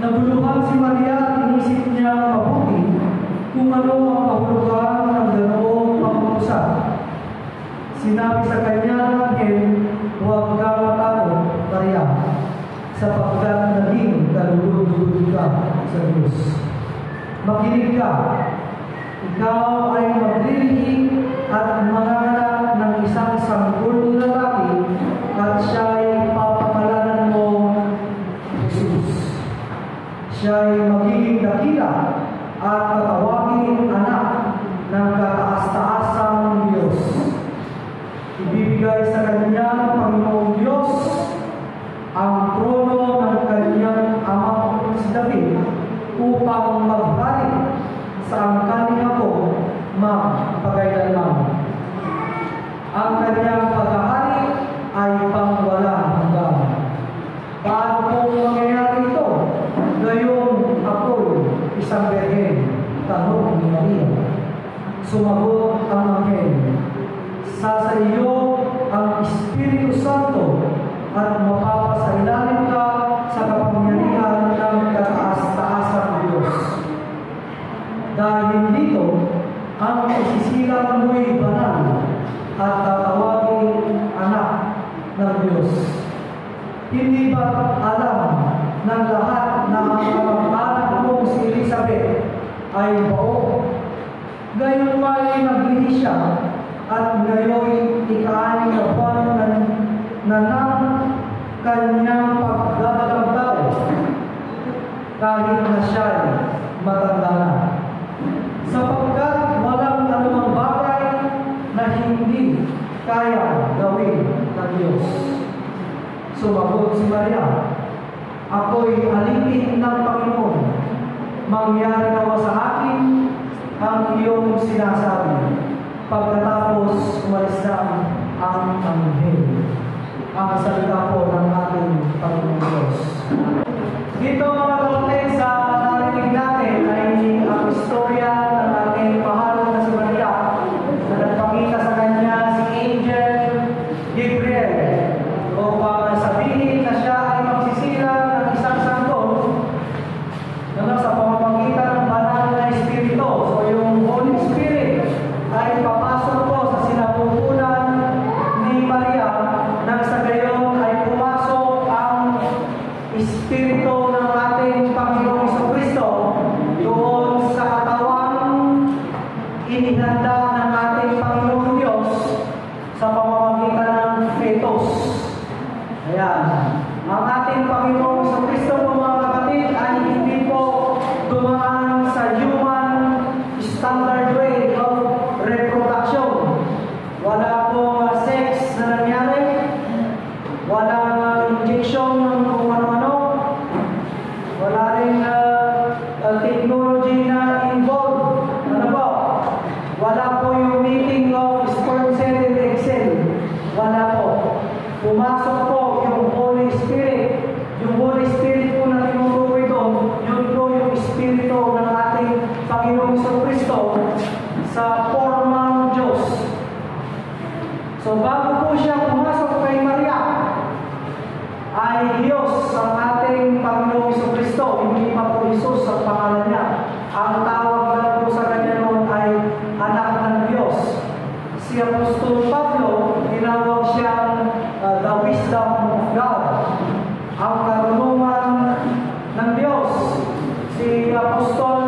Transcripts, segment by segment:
Naguluhan si Maria at inisip niya mabuti kung ano ang kahulugan ng ganoong pag-uusap. Sinabi sa kanya ng anghel, "Huwag kang matakot, Maria, sapagkat naging kalugod-lugod ka sa Diyos. Makinig ka, ikaw ay maglilihi at manganganak ng isang sanggol na lalaki at siya ay papangalanan mo Jesus. Siya ay magiging dakila at tatawagin anak ng kataas-taasang Diyos. Ibibigay sa kanya ng Panginoong Diyos ang trono ng kanyang amang si David upang maghari sa kanyang ako magpakailanman. Ang kanyang paghahari ay pangwalang hanggan." Paano kung mangyayari ito? Gayong ako'y isang berhen, tanong ni Maria. Sumagot ang anghel, "Sa iyo ang Espiritu Santo at mapapasailalim ka sa kapangyarihan ng kataas-taasang Diyos. Dahil dito, ang isisilang mo'y banal at tatawagin anak ng Diyos. Hindi ba alam ng lahat na ang kamag-anak mong si Elizabeth ay bao? Gayon pa'y naglihi siya at ngayon ika-anim na buwan na ng kanyang pagdadalagdao kahit na siya'y matanda na. Sapagkat walang anumang bagay na hindi kaya gawin ng Diyos." Sumagot si Maria, "Ako'y alipin ng Panginoon. Mangyari nawa sa akin ang iyong sinasabi." Pagkatapos umalis na ang anghel. Ang salita po ng ating Panginoon Diyos. Dito mga kapatid, sa narinig natin ay ang istorya ng ating mahal na si Maria na nagpakita sa kanya si Angel Gabriel upang sabihin na siya ay magsisilang ng isang sanggol sa pamamagitan ng banal na Espiritu. So yung Holy Spirit ay papasok po sa sinapupunan ni Maria nang sa gayon ay pumasok ang Espiritu ng ating Panginoong Jesucristo doon sa katawang inihanda ng ating Panginoong Diyos sa pamamagitan ng fetus. Ayan. Ang ating Panginoong Jesucristo, mga kapatid, ay hindi po dumaan sa human standard way of reproduction. Wala po sex na nangyari, walang injection ng kung ano-ano, wala rin technology na involved. Ano po? Wala po yung meeting of sperm cell and egg cell. Wala po. Pumasok po yung Holy Spirit. Yung Holy Spirit po na tinutukoy doon, yun po yung Espiritu ng ating Panginoong Jesucristo sa formang Diyos. So bago po siya pumasok kay Maria, ay Diyos ang ating Panginoong Jesucristo, hindi pa po Jesus ang pangalan niya. Ang tawag na po sa kanya noon ay anak ng Diyos. Si Apostol Pablo, tinawag siyang the wisdom of God, ang karunungan ng Diyos. Si Apostol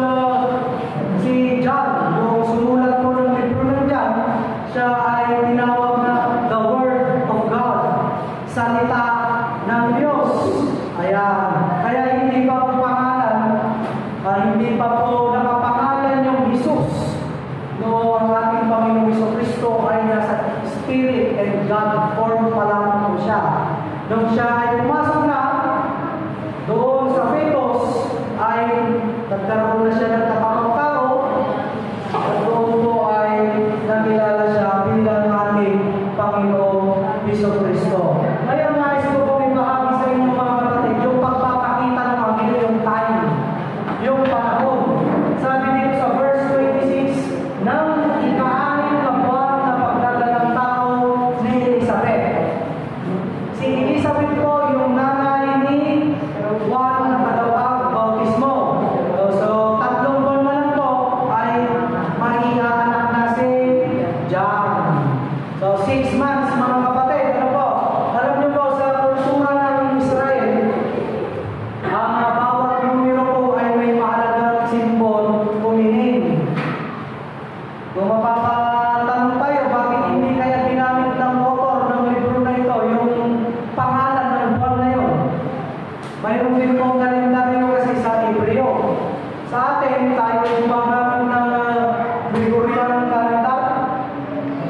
si John, yung sumulat po ng libro ng John, siya ay tinawag na the Word of God, salita ng Diyos. Ayan. Kaya hindi pa po pangalan, hindi pa po nakapangalan yung Jesus. No, ang ating Panginoong Jesucristo ay nasa Spirit and God form pa lang po siya. Nung siya ay pumasok na doon sa fetus, ay nagkaroon na siya ng kapakang-tao at doon po ay nakilala siya bilang ating Panginoong Jesucristo. Ngayon nais ko po ibahagi sa inyo mga kapatid yung pagpapakita ng Panginoon, yung time, yung panahon. Sabi dito sa verse 26, nang ika-anim na buwan na pagdadalang tao ni Elizabeth. Si Elizabeth po yung din pong kalendaryo kasi sa Hebreo. Sa atin, tayo gumagamit ng Gregorian calendar.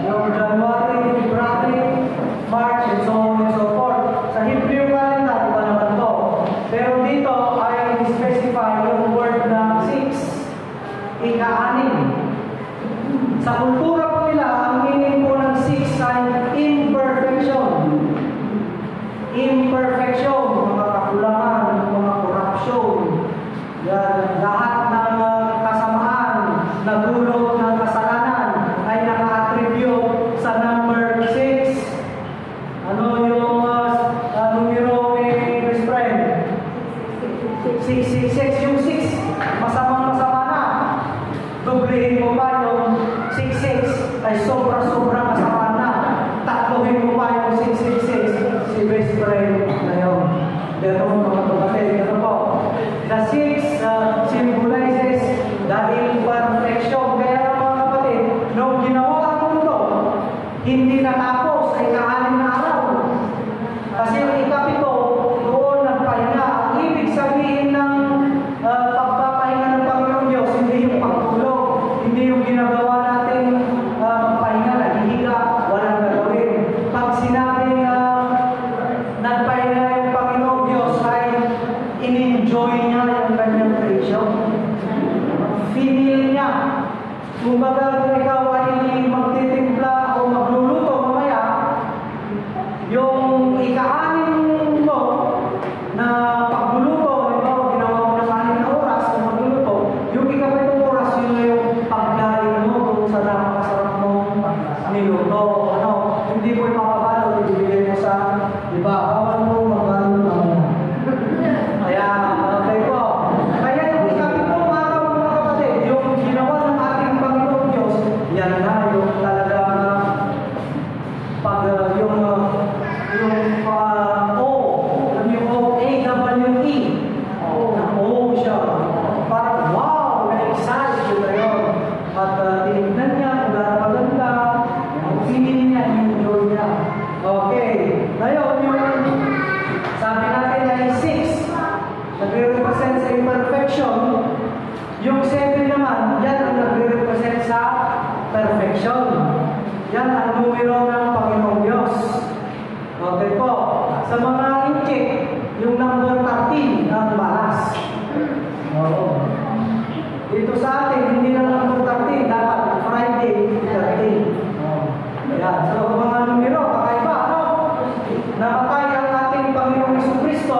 Yung January, February, March, and so on and so forth. Sa Hebreo calendar, iba naman to. Pero dito ay specify yung word na 6, ika-6. Sa kultura po nila, ang meaning po ng 6 ay imperfection. Imperfection, mga kakulangan, mga corruption. Yan, lahat ng kasamaan na dulot ng kasalanan ay naka-attribute sa number 6. Ano yung numero ni best friend? 666. Yung 6, masamang-masama na. Doblehin mo pa yung 66 ay sobra-sobra masama na. Tatlohin mo pa yung 666, si best friend na yun. Pero mga kapatid, ano po? The 6 symbolizes the imperfection. Kaya mga kapatid, nung ginawa ang mundo, hindi natapos ay kaanin na araw. Kasi yung ikapito, doon nagpahinga. Ang ibig sabihin ng pagpapahinga ng Panginoon Diyos, hindi yung pagtulog, hindi yung ginagawa natin magpahinga, naghihiga, walang gagawin. Pag sinabing nagpahinga yung Panginoon Diyos, ay in-enjoy niya yung kanyang creation. Pinil niya. Kumbaga kung ikaw ay magtitimpla o magluluto mamaya, yung ika-anim mo na pagluluto, ito, ginawa mo ng 6 na oras o magluluto, yung ika-7 oras, yun na yung pagkain mo kung sa napakasarap mong niluto. Ano, hindi mo ipapabalo, ibibigay mo sa, di ba, bawal mo magbalo naman. Kaya, okay po. Kaya yung ikapitong araw mga kapatid, yung ginawa ng ating Panginoon Diyos, yan na yung talagang pag yung O-A-W-E. O siya. Parang wow, na-excite yun na yun. At tinignan niya, kung gano'n maganda, ang feeling niya, enjoy niya. Okay. Ngayon, yung sabi natin ay 6, nagre-represent sa imperfection. Yung 7 naman, yan ang nagre-represent sa perfection. Yan ang numero ng Panginoong Diyos. Okay po. Sa mga inchik, yung number 13 ang malas. Oo. Dito sa atin, hindi lang number 13, dapat Friday 13. Yan. So, mga numero, kakaiba, ano? Namatay ang ating Panginoong Jesucristo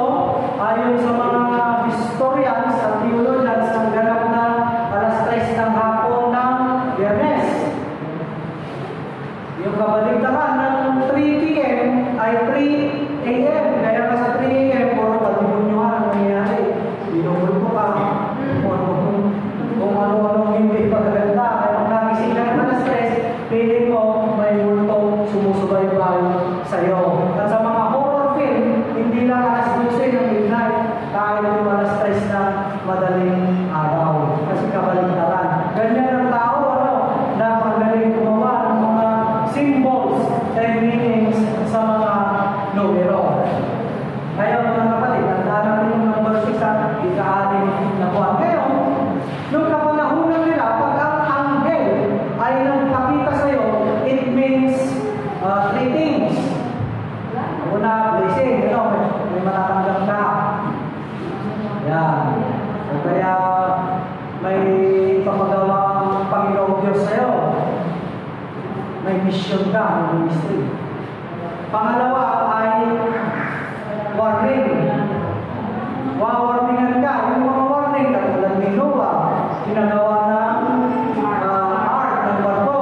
ayon sa mga historians at theologians ng ganap na alas 3 ng hapon ng Biyernes. Yung kabaligtaran ng 3 p.m. ay 3 a.m. Kaya nga sa 3 a.m. puro pagdibunyohan ang nangyayari. Binubulto ka kung ano-ano hindi pagaganda. Kaya pag nagising ka ng alas 3, piling mo may multong sumusubaybay sa'yo. At sa mga horror film, hindi lang alas 12 ng midnight, kahit yung alas 3 na madaling araw. Kasi kabaligtaran. Ganyan ang tao, ano, na pagaling gumawa ng mga symbols and meanings sa mga numero. Kaya mga kapatid, tandaan natin yung number 6 at ika-6 na buwan. Ngayon, nung kapanahunan nila, pag ang anghel ay nagpakita sa'yo, it means 3 things. Una, blessing, may matatanggap ka. Yan. O kaya, may papagawa ang Panginoong Diyos sa'yo. May mission ka, may ministry. Pangalawa ay warning. Wawarningan ka. Yung mga warning, katulad ni Noah, ginagawa ng art ng barko.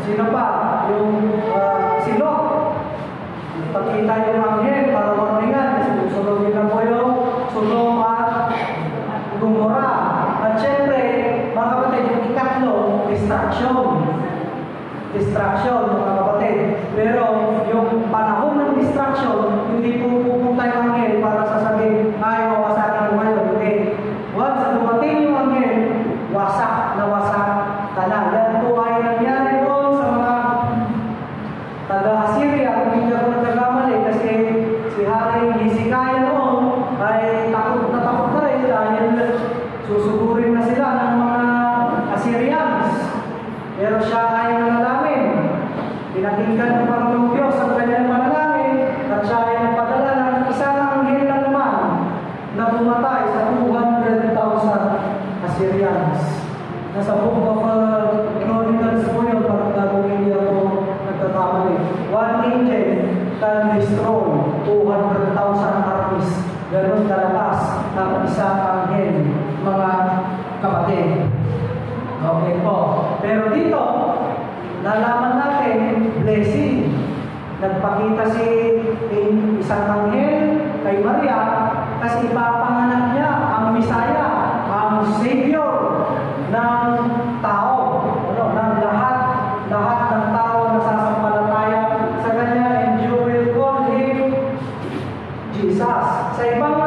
Sino pa? Yung silok. Pagkita yung anghel para warningan kasi susunogin na po yung Sodom at Gomora. At syempre, mga kapatid, yung ikatlo, distraction, mga kapatid. Pero yung panahon ng distraction, hindi po pupunta yung anghel para sasabihin, ay, wawasakin mo ngayon. Hindi. Once na dumating yung anghel, wasak ka na. Yan po ay nangyari doon sa mga taga-Assyria. Kung hindi ako nagkakamali kasi si Haring Hezekiah noon ay Nasa book of Chronicles po yun, kung hindi ako nagtatamali. One angel can destroy 200,000 armies. Ganun kalakas ang isang anghel, mga kapatid. Okay po. Pero dito, nalaman natin, blessing. Nagpakita si isang anghel kay Maria kasi ipapanganak niya ang Misaya, ang Savior ng tao, ng lahat ng tao na sasampalataya sa kanya, and you will call him Jesus. Sa ibang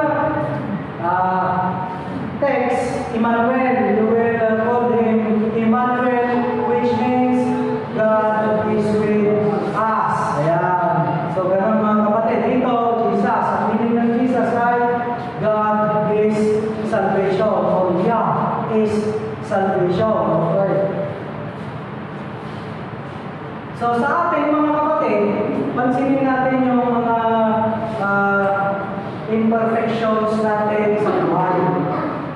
text, Emmanuel, you will call him Emmanuel, which means God is with us. Ayan. So, ganun mga kapatid. Dito, Jesus. Ang meaning ng Jesus ay God is salvation. Or Yah is salvation. Okay. So, sa ating mga kapatid, pansinin natin yung mga imperfections natin sa buhay.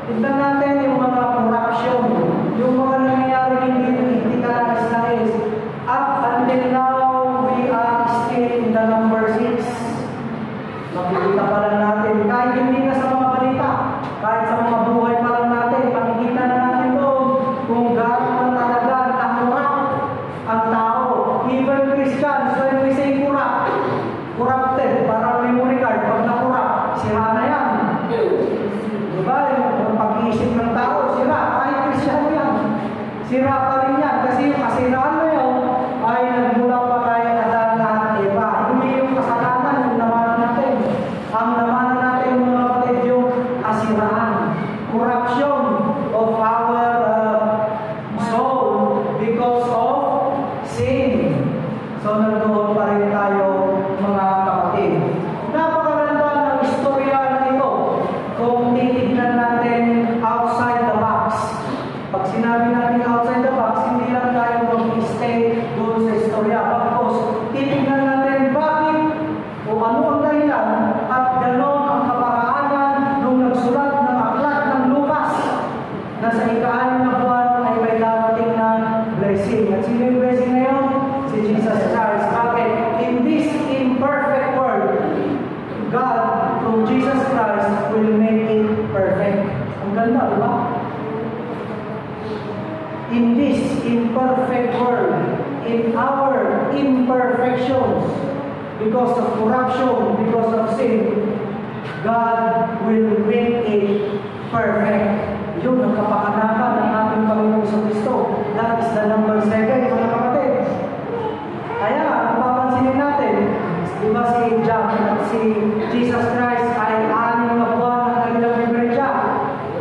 Tignan natin yung mga corruption, yung mga nangyayari hindi kalais-lais. Up until now, we are still in the number 6. Makikita pa lang natin, kahit hindi na sa mga balita, kahit sa mga buhay pa lang natin, makikita na natin doon kung gaano talaga na-corrupt ang tao. Even Christians, when we say corrupted, parang memory card, pag na-corrupt, sira na yan. Diba? Yung pag-iisip ng tao, sira. Kahit Christian yan. Sira pa rin yan. Kasi yung kasiraan na yun ay nagmula pa kay Adan at Eva. Hindi yung kasalanan yung namanan natin. Ang namanan natin mga kapatid yung kasiraan. Corruption of our soul because of sin. So nagdoon pa rin tayo mga kapatid. Napakaganda ng istorya na ito kung titignan natin outside the box. Pag sinabi natin outside the box, hindi lang tayo mag-stay doon sa istorya. Pagkos, titignan natin bakit o ano ang dahilan at gano'n ang kaparaanan nung nagsulat ng aklat ng Lucas na sa ika-6 na buwan ay may darating na blessing. At sino yung blessing na yun? Si Jesus Christ. Bakit? In this imperfect world, God, through Jesus Christ, will make it perfect. Ang ganda, di ba? In this imperfect world, in our imperfections, because of corruption, because of sin, God will make it perfect. Yun ang kapakanakan ng ating Panginoong Kristo. That is the number 7, mga kapatid. Kaya, kung papansinin natin, di ba si Jesus Christ ay 6 na buwan ang kanilang diferensya?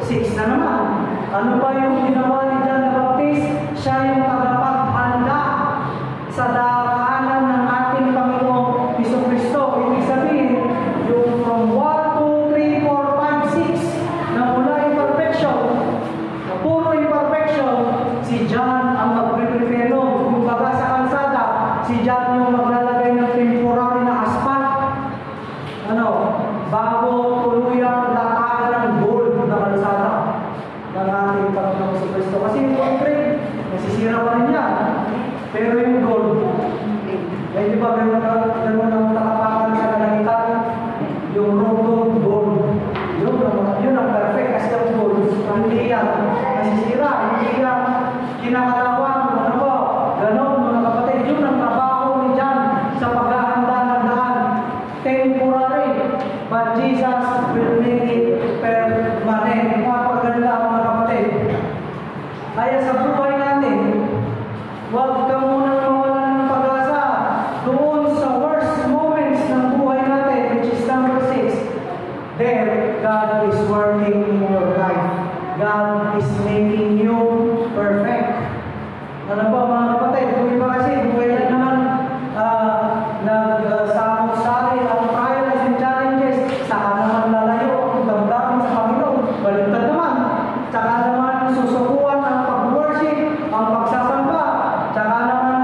6 na naman. Ano ba yung ginawa ni John the Baptist? Siya yung tagapaghanda sa daraanan ng ating Panginoong Kristo. Ibig sabihin, yung from 1, 2, 3, 4, 5, 6 na mula imperfection, na puro imperfection, si John ang mag-prepare nun. Kung baga sa kalsada, si John yung maglalagay ng temporary na asphalt. Bago tuluyang lakaran ng gold na kalsada ng ating Panginoong Kristo. Kasi yung concrete, nasisira pa rin yan. Pero yung gold, di ba gano'n ang takapakan sa kalangitan? Yung gold. Yun ang perfect kasi ang gold. Hindi yan nasisira, hindi yan kinakalawan. Ganon mga kapatid. Yun ang trabaho ni John sa paghahanda ng daan. Temporary, but Jesus will make it permanent. Napaganda mga kapatid. Kaya sa buhay natin, huwag ka munang mawalan ng pag-asa doon sa worst moments ng buhay natin, which is number 6. There, God is working in your life. God is making you perfect. Ano ba mga kapatid? Kung iba kasi, buhay lang naman nagsamot-sari ang trials and challenges, saka naman lalayo ang damdamin sa Panginoon. Baliktad naman. Saka naman susukuan ang pag-worship, ang pagsasamba. Saka naman,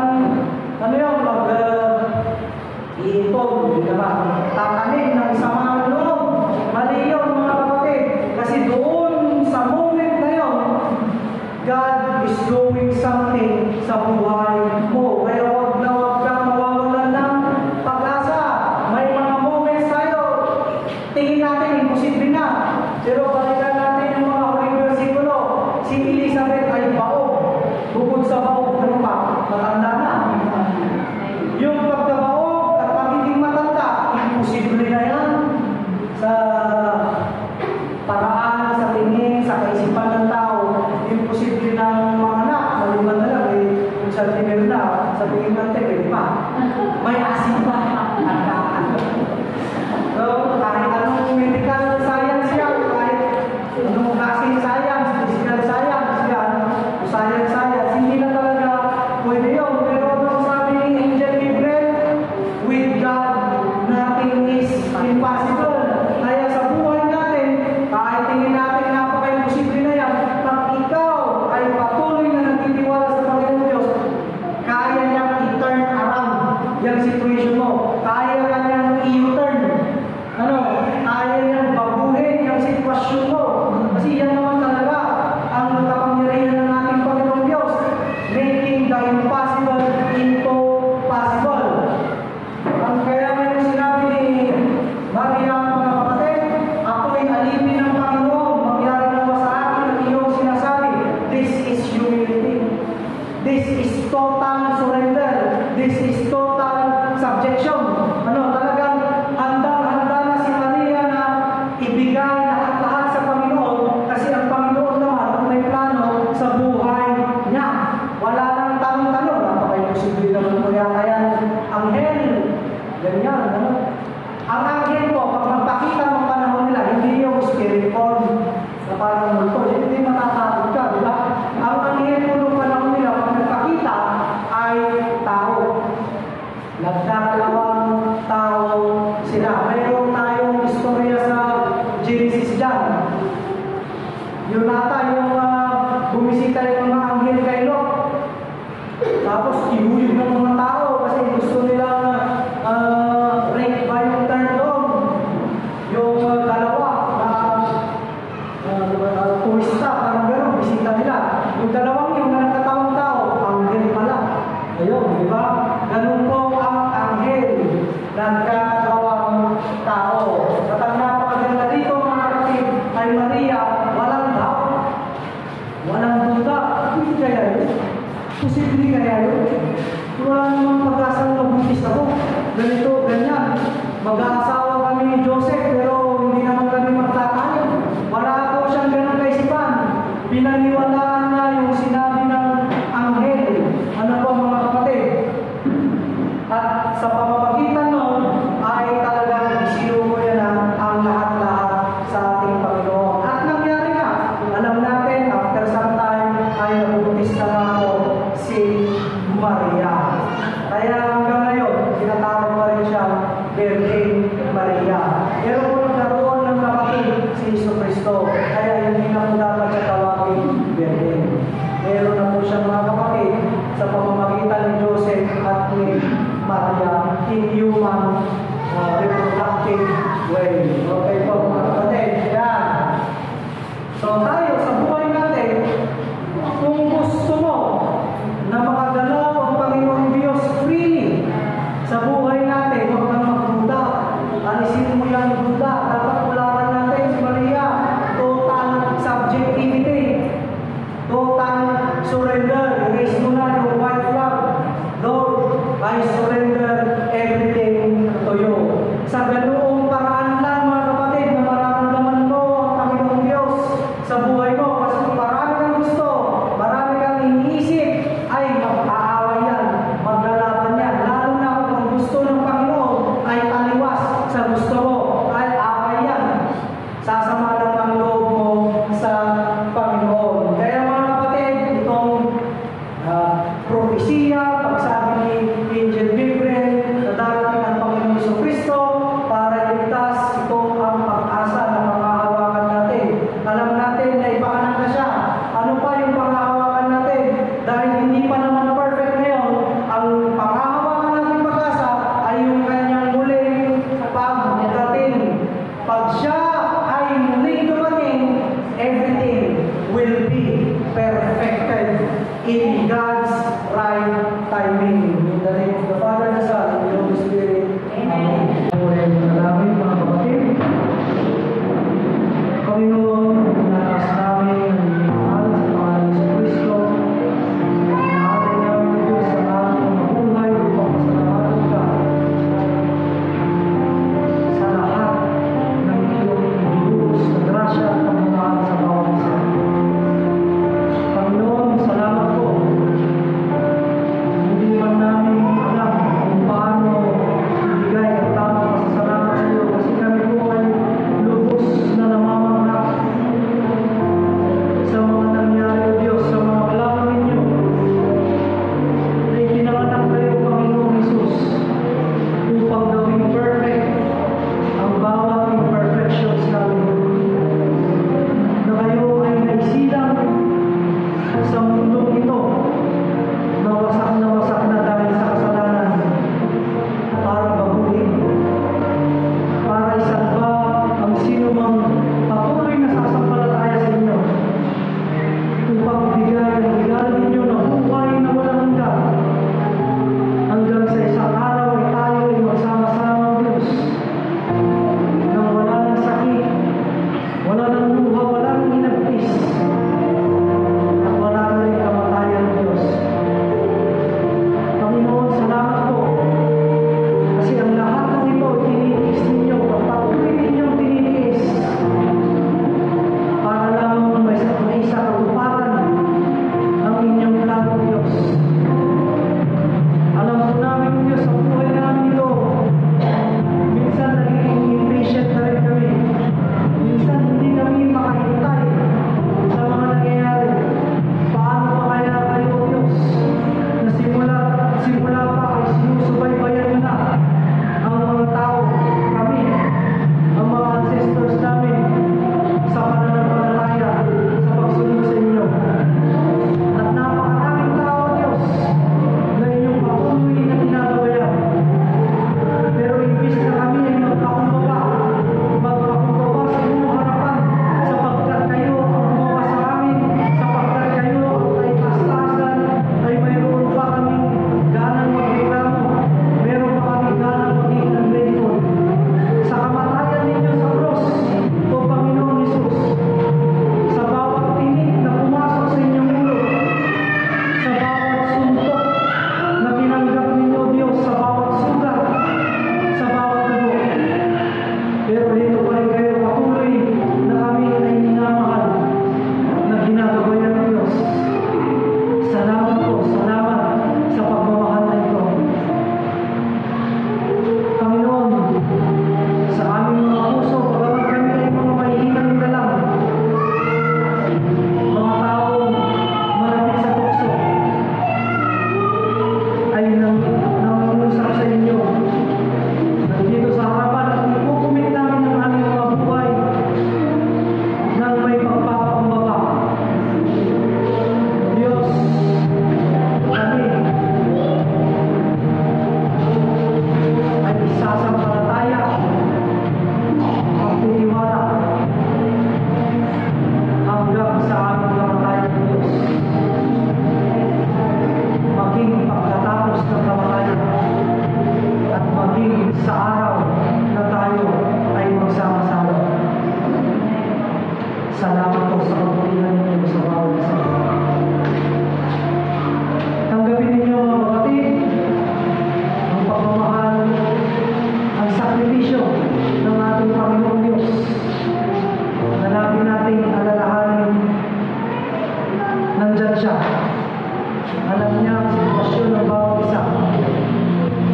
iipon, tatanim ng samang loob. Mali yun mga kapatid. Kasi doon sa moment na yun, impossible. Kaya sa buhay natin, kahit tingin natin napaka-imposible na yan, pag ikaw ay patuloy na nagtitiwala sa Panginoon Diyos, kaya niyang i-turn around yung situation mo. Kaya niyang i-turn. Kaya niyang baguhin yung sitwasyon mo. Kasi yan naman talaga ang kapangyarihan ng ating Panginoon Diyos, making the impossible into possible. Ang kaya ngayon sinabi ni Maria, mga kapatid, ako'y alipin ng Panginoon, mangyari naman sa akin at iyong sinasabi. This is humility. This is total surrender. This is total subjection. Talagang handang-handa na si Maria na ibigay lahat-lahat sa Panginoon kasi ang Panginoon naman ang may plano sa buhay niya. Wala nang tanong-tanong. Napaka-imposible naman po yata yan. Anghel. Ganyan. Ang anghel po, pag magpakita ng panahon nila, hindi yung spirit form na parang multo. Hindi matatakot ka, di ba? Ang anghel po ng panahon nila, pag nagpakita, ay tao. Nagkakalawang tao sila. Mayroon tayong istorya sa Genesis dyan. Yun nata yung bumisita yung mga anghel kay Lot. Tapos ihuyog ng mga tao kasi gusto nilang rank by yung turn doon. Yung dalawa na turista, parang gano'n, bisita nila. Yung dalawang yung nakatawang tao, anghel pala. Ayun, di ba? Ganun po ang anghel nagkakawang tao. At ang napakaganda dito mga kapatid kay Maria, walang doubt, walang duda. Hindi kaya yun? Posible kaya yun? Wala namang pag-asang nabuntis ako. Ganito, ganyan. Mag-aasawa kami ni Joseph pero hindi naman kami magtatayo. Wala po siyang ganun kaisipan. Pinaniwalaan niya yung sinabi ng anghel. Ano po mga kapatid? At sa pamamagitan nun, ay talagang isinuko niya ang lahat-lahat sa ating Panginoon. At nangyari nga, alam natin, after some time, ay nabuntis na nga po si Maria. Kaya hanggang ngayon, tinatawag pa rin siya Virgin Maria. Pero kung nagkaroon ng kapatid si Jesucristo, kaya hindi na po dapat siya tawagin Virgin. Meron na po siyang mga kapatid sa pamamagitan ni Joseph at ni Maria in human reproductive way. Okay po mga kapatid. Yan. So tayo sa buhay natin, kung gusto mo na makagalaw ang Panginoon Diyos freely sa buhay natin, huwag kang magduda. Alisin mo yung duda. Dapat ularan natin si Maria. Total subjectivity. Total surrender. Erase mo na yung white flag. Lord, I surrender everything to you. Sa ganoong paraan lang mga kapatid na mararamdaman mo ang Panginoong Diyos sa buhay mo. Kasi kung marami kang gusto, marami kang iniisip, ay mag-aaway yan, maglalaban yan. Lalo na kung gusto ng Panginoon ay taliwas sa gusto mo, ay narito pa rin kayo patuloy na kami ay minamahal na ginagabayan ng Diyos. Salamat po, salamat sa pagmamahal na ito. Panginoon, sa aming mga puso, pagkaman kami ay mga mahihinang dalang, mga taong malapit sa tukso, ay nangungusap sa inyo. Nandito sa harapan at ipukumit namin ang aming mga buhay ng may pagpapakumbaba. Diyos, kami ay isasampalataya ang tiniwala hanggang sa aming kamatayan, Diyos. Maging pagkatapos ng kamatayan at maging sa araw na tayo ay magsama-sama. Salamat po sa kabutihan ninyo sa bawat isa. Tanggapin ninyo mga kapatid ang pagmamahal, ang sakripisyo ng ating Panginoong Diyos. Hanapin nating alalahanin, nandyan siya. Alam niya ang sitwasyon ng bawat isa.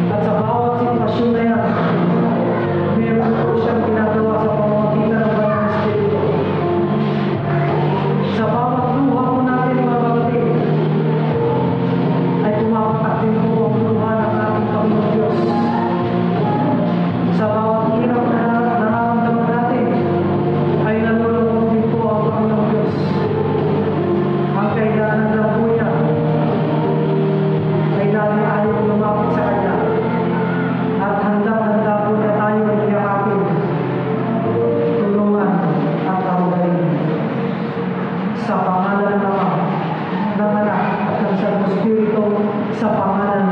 At sa bawat sitwasyon na yan, meron po siyang ginagawa sa pamamagitan ng Banal na Espiritu. Sa bawat luha po natin mga kapatid, ay pumapatak din po ang luha ng ating Panginoong Diyos. Sa bawat hirap na nararamdaman natin, ay nalulungkot din po ang Panginoong Diyos. Ang kailangan lang po niya ay lagi ayaw lumapit sa Kanya. At handa po niya tayo ay iyakapin, tulungan at tawarin. Sa pangalan ng Ama, ng Anak at ng Santo Espiritu, sa pangalan